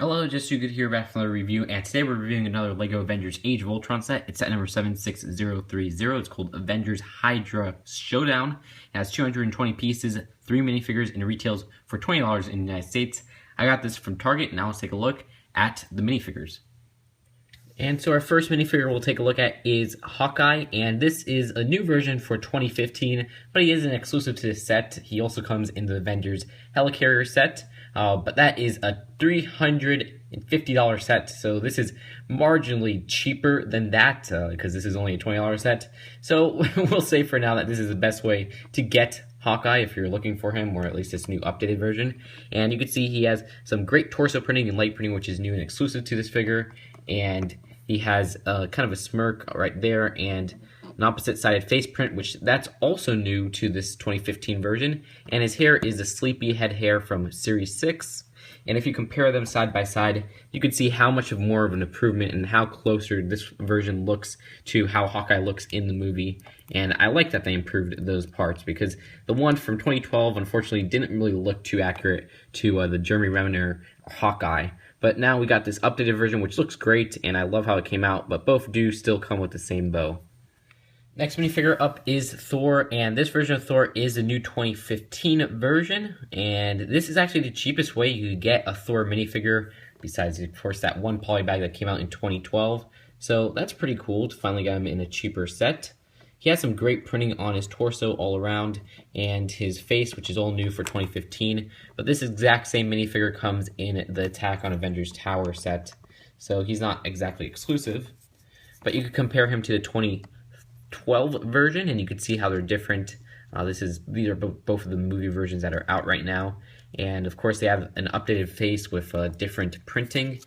Hello, just you could hear back from another review, and today we're reviewing another LEGO Avengers Age of Ultron set. It's set number 76030. It's called Avengers Hydra Showdown. It has 220 pieces, 3 minifigures, and it retails for $20 in the United States. I got this from Target. Now let's take a look at the minifigures. And so our first minifigure we'll take a look at is Hawkeye, and this is a new version for 2015, but he isn't exclusive to this set. He also comes in the Avengers Helicarrier set, but that is a $350 set, so this is marginally cheaper than that, because this is only a $20 set. So we'll say for now that this is the best way to get Hawkeye if you're looking for him, or at least this new updated version. And you can see he has some great torso printing and light printing, which is new and exclusive to this figure. And he has kind of a smirk right there and an opposite-sided face print, which that's also new to this 2015 version. And his hair is a sleepy head hair from Series 6. And if you compare them side by side, you can see how much more of an improvement and how closer this version looks to how Hawkeye looks in the movie. And I like that they improved those parts, because the one from 2012 unfortunately didn't really look too accurate to the Jeremy Renner Hawkeye. But now we got this updated version, which looks great, and I love how it came out, but both do still come with the same bow. Next minifigure up is Thor, and this version of Thor is the new 2015 version, and this is actually the cheapest way you could get a Thor minifigure, besides, of course, that one poly bag that came out in 2012. So that's pretty cool to finally get him in a cheaper set. He has some great printing on his torso all around, and his face, which is all new for 2015. But this exact same minifigure comes in the Attack on Avengers Tower set, so he's not exactly exclusive. But you could compare him to the 2012 version, and you can see how they're different. These are both of the movie versions that are out right now. And of course, they have an updated face with different printing.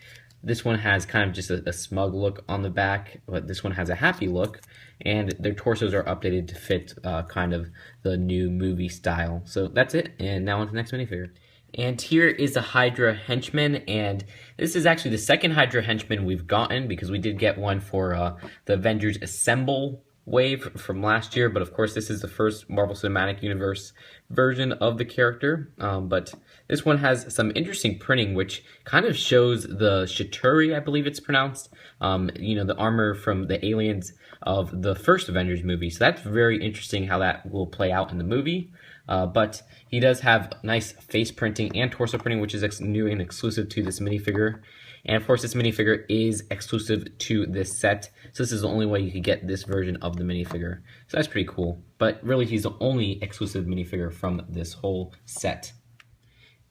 This one has kind of just a smug look on the back, but this one has a happy look, and their torsos are updated to fit kind of the new movie style. So that's it, and now on to the next minifigure. And here is the Hydra Henchman, and this is actually the second Hydra Henchman we've gotten, because we did get one for the Avengers Assemble wave from last year, but of course this is the first Marvel Cinematic Universe version of the character. But this one has some interesting printing, which kind of shows the Chitauri, I believe it's pronounced, the armor from the aliens of the first Avengers movie. So that's very interesting how that will play out in the movie. But he does have nice face printing and torso printing, which is new and exclusive to this minifigure. And of course, this minifigure is exclusive to this set, so this is the only way you could get this version of the minifigure. So that's pretty cool, but really he's the only exclusive minifigure from this whole set.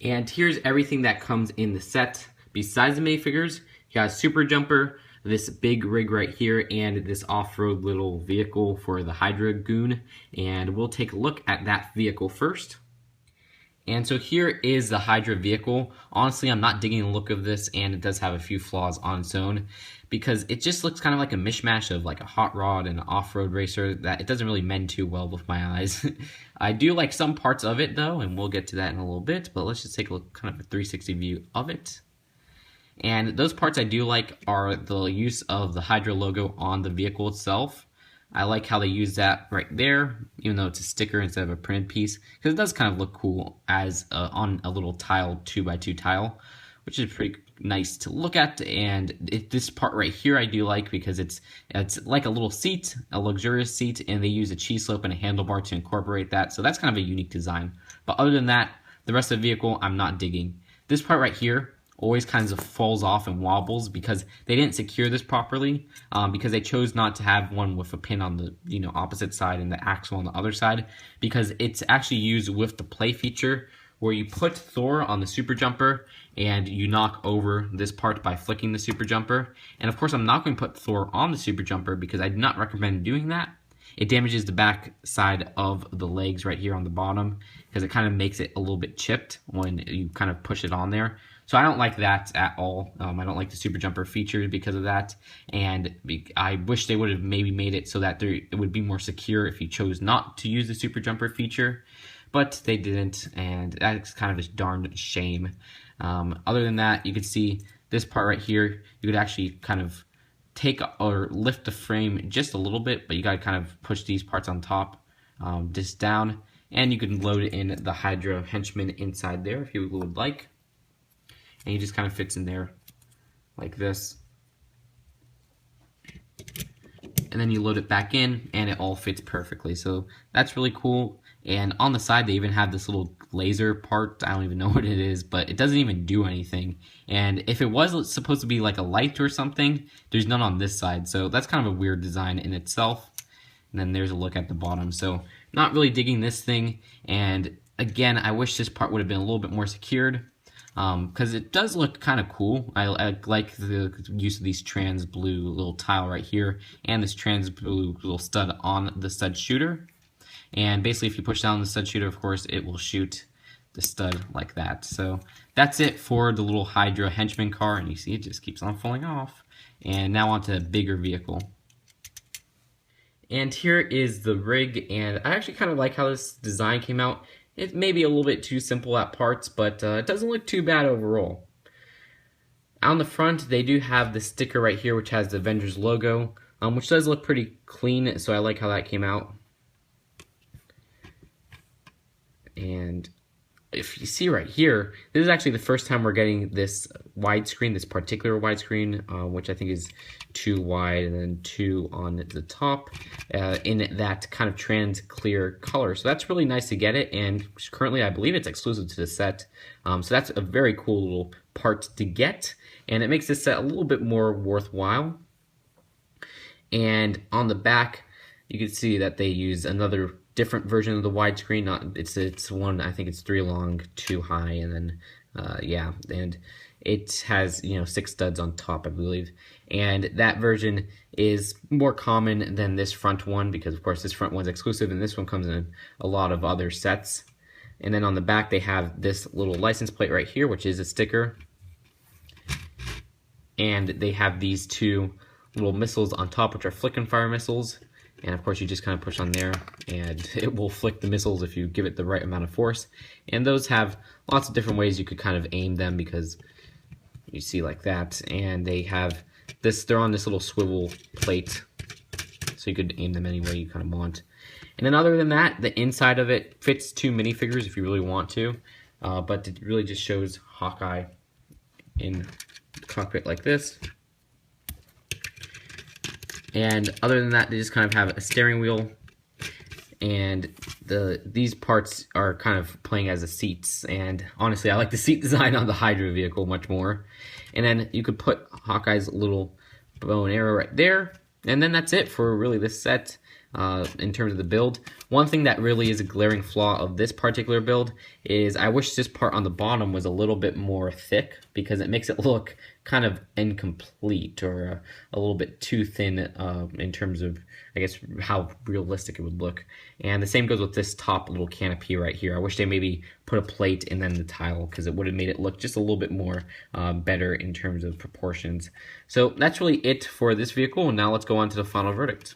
And here's everything that comes in the set. Besides the minifigures, you got a super jumper, this big rig right here, and this off-road little vehicle for the Hydra Goon. And we'll take a look at that vehicle first. And so here is the Hydra Vehicle. Honestly, I'm not digging the look of this, and it does have a few flaws on its own, because it just looks kind of like a mishmash of like a hot rod and an off-road racer that it doesn't really mend too well with my eyes. I do like some parts of it though, and we'll get to that in a little bit, but let's just take a look, kind of a 360 view of it. And those parts I do like are the use of the Hydra logo on the vehicle itself. I like how they use that right there, even though it's a sticker instead of a printed piece, because it does kind of look cool as on a little tile, 2x2 tile, which is pretty nice to look at. And this part right here I do like, because it's like a little seat, a luxurious seat, and they use a cheese slope and a handlebar to incorporate that. So that's kind of a unique design. But other than that, the rest of the vehicle I'm not digging. This part right here always kind of falls off and wobbles, because they didn't secure this properly, because they chose not to have one with a pin on the opposite side and the axle on the other side, because it's actually used with the play feature, where you put Thor on the super jumper and you knock over this part by flicking the super jumper. And of course I'm not going to put Thor on the super jumper, because I do not recommend doing that. It damages the back side of the legs right here on the bottom, because it kind of makes it a little bit chipped when you kind of push it on there. So I don't like that at all. I don't like the super jumper feature because of that, and I wish they would have maybe made it so that it would be more secure if you chose not to use the super jumper feature, but they didn't, and that's kind of a darn shame. Other than that, you can see this part right here, you could actually kind of take or lift the frame just a little bit, but you gotta kind of push these parts on top, just down, and you can load in the Hydra Henchman inside there if you would like. and he just kind of fits in there like this. And then you load it back in, and it all fits perfectly. So that's really cool. And on the side, they even have this little laser part. I don't even know what it is, but it doesn't even do anything. And if it was supposed to be like a light or something, there's none on this side. So that's kind of a weird design in itself. And then there's a look at the bottom. So not really digging this thing. And again, I wish this part would have been a little bit more secured, because it does look kind of cool. I like the use of these trans blue little tile right here, and this trans blue little stud on the stud shooter. And basically, if you push down the stud shooter, of course, it will shoot the stud like that. So that's it for the little Hydra henchman car, and you see it just keeps on falling off. And now onto the bigger vehicle. And here is the rig, and I actually kind of like how this design came out. It may be a little bit too simple at parts, but it doesn't look too bad overall. On the front, they do have the sticker right here, which has the Avengers logo, which does look pretty clean, so I like how that came out. And if you see right here, this is actually the first time we're getting this widescreen, this particular widescreen, which I think is 2 wide and then 2 on the top, in that kind of trans clear color. So that's really nice to get it, and currently I believe it's exclusive to the set. So that's a very cool little part to get, and it makes this set a little bit more worthwhile. And on the back, you can see that they use another different version of the widescreen. It's one, I think it's 3 long, 2 high, and then yeah, and it has 6 studs on top, I believe. And that version is more common than this front one, because of course this front one's exclusive, and this one comes in a lot of other sets. And then on the back they have this little license plate right here, which is a sticker, and they have these 2 little missiles on top, which are flick and fire missiles. And of course you just kind of push on there and it will flick the missiles if you give it the right amount of force. And those have lots of different ways you could kind of aim them, because you see like that. And they have this, they're on this little swivel plate, so you could aim them any way you kind of want. And then other than that, the inside of it fits 2 minifigures if you really want to. But it really just shows Hawkeye in the cockpit like this. And other than that, they just kind of have a steering wheel, and these parts are kind of playing as the seats. And honestly, I like the seat design on the Hydra vehicle much more. And then you could put Hawkeye's little bow and arrow right there, and then that's it for really this set. In terms of the build, one thing that really is a glaring flaw of this particular build is I wish this part on the bottom was a little bit more thick, because it makes it look kind of incomplete, or a little bit too thin in terms of, I guess, how realistic it would look. And the same goes with this top little canopy right here. I wish they maybe put a plate and then the tile, because it would have made it look just a little bit more better in terms of proportions. So that's really it for this vehicle, and now let's go on to the final verdict.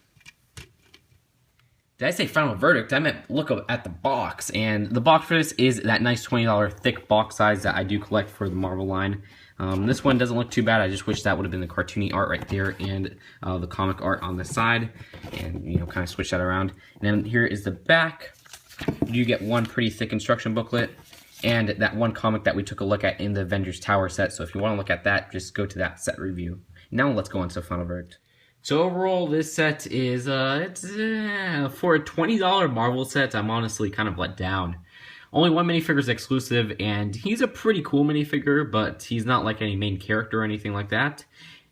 Did I say final verdict? I meant look at the box. And the box for this is that nice $20 thick box size that I do collect for the Marvel line. This one doesn't look too bad. I just wish that would have been the cartoony art right there, and the comic art on the side, and kind of switch that around. And then here is the back. You get one pretty thick instruction booklet, and that one comic that we took a look at in the Avengers Tower set. So if you want to look at that, just go to that set review. Now let's go on to the final verdict. So overall, this set is, for a $20 Marvel set, I'm honestly kind of let down. Only one minifigure is exclusive, and he's a pretty cool minifigure, but he's not like any main character or anything like that.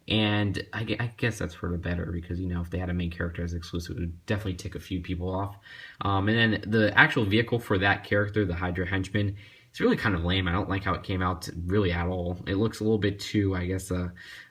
And I guess that's for the better, because, if they had a main character as exclusive, it would definitely tick a few people off. And then the actual vehicle for that character, the Hydra Henchman, it's really kind of lame. I don't like how it came out really at all. It looks a little bit too, I guess,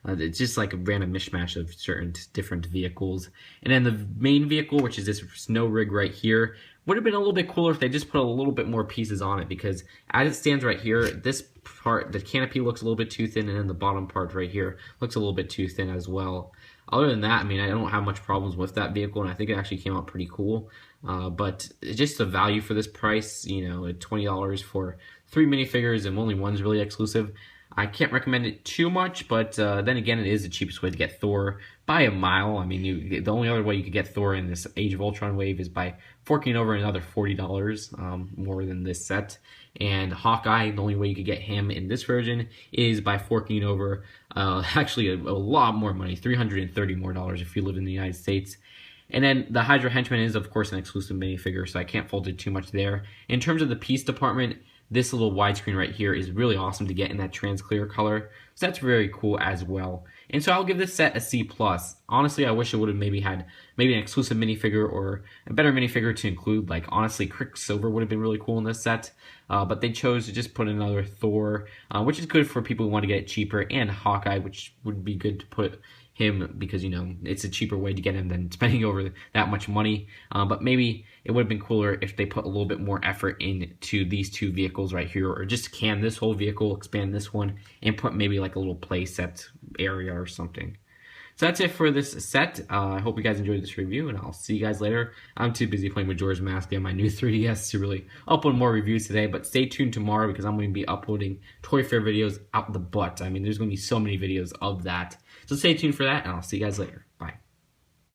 it's just like a random mishmash of certain different vehicles. And then the main vehicle, which is this snow rig right here, would have been a little bit cooler if they just put a little bit more pieces on it, because as it stands right here, this part, the canopy looks a little bit too thin, and then the bottom part right here looks a little bit too thin as well. Other than that, I don't have much problems with that vehicle, and I think it actually came out pretty cool. But just the value for this price, at $20 for 3 minifigures, and only one's really exclusive, I can't recommend it too much. But then again, it is the cheapest way to get Thor by a mile. The only other way you could get Thor in this Age of Ultron wave is by forking over another $40 more than this set. And Hawkeye, the only way you could get him in this version is by forking over actually a lot more money, $330 more if you live in the United States. And then the Hydra Henchman is, of course, an exclusive minifigure, so I can't fault it too much there. In terms of the piece department, this little widescreen right here is really awesome to get in that trans clear color. So that's very cool as well. And so I'll give this set a C+. Honestly, I wish it would have maybe had an exclusive minifigure or a better minifigure to include. Like, honestly, Quicksilver would have been really cool in this set. But they chose to just put another Thor, which is good for people who want to get it cheaper, and Hawkeye, which would be good to put him because, you know, it's a cheaper way to get him than spending over that much money. But maybe it would have been cooler if they put a little bit more effort into these two vehicles right here, or just can this whole vehicle, expand this one, and put maybe like a little play set area or something. So that's it for this set. I hope you guys enjoyed this review, and I'll see you guys later. I'm too busy playing with Majora's Mask and my new 3DS to really upload more reviews today, but stay tuned tomorrow because I'm going to be uploading Toy Fair videos out the butt. I mean, there's going to be so many videos of that. So stay tuned for that, and I'll see you guys later.